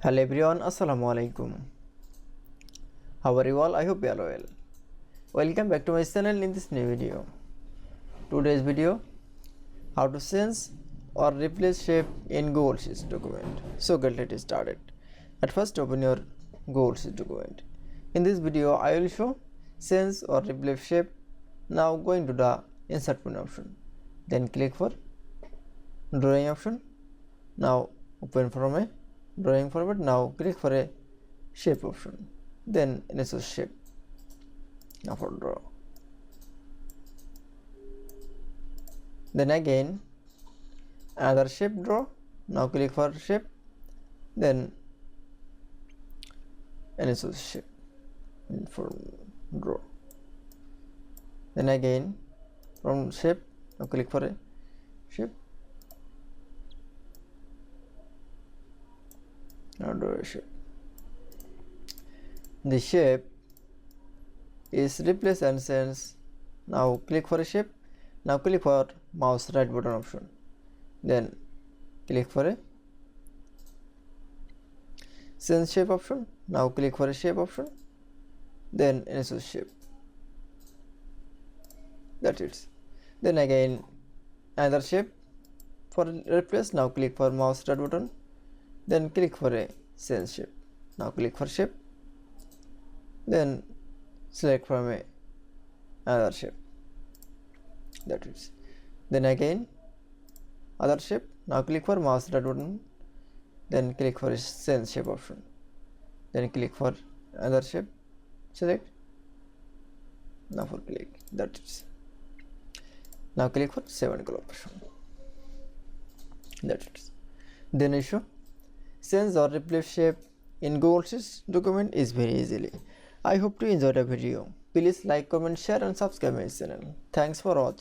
Hello everyone, Assalamu alaikum. How are you all? I hope you are well. Welcome back to my channel in this new video. Today's video, how to change or replace shape in Google Sheets document. So get started. At first open your Google Sheets document. In this video, I will show change or replace shape. Now going to the insert menu option. Then click for drawing option. Now open from a drawing format. Now click for a shape option, then insert shape. Now for draw, then again another shape draw. Now click for shape, then insert shape for draw, then again from shape. Now click for a shape. Now draw a shape. The shape is replace and change. Now click for a shape. Now click for mouse right button option. Then click for a change shape option. Now click for a shape option. Then insert shape. That's it. Then again another shape for replace. Now click for mouse right button. Then click for a change shape. Now click for shape. Then select from a another shape. That is. Then again other shape. Now click for mouse right button. Then click for a change shape option. Then click for another shape. Select. Now for click. That is. Now click for save and close option. That is. Then issue change or replace shape in Google Sheets document is very easily. I hope to enjoy the video. Please like, comment, share and subscribe my channel. Thanks for watching.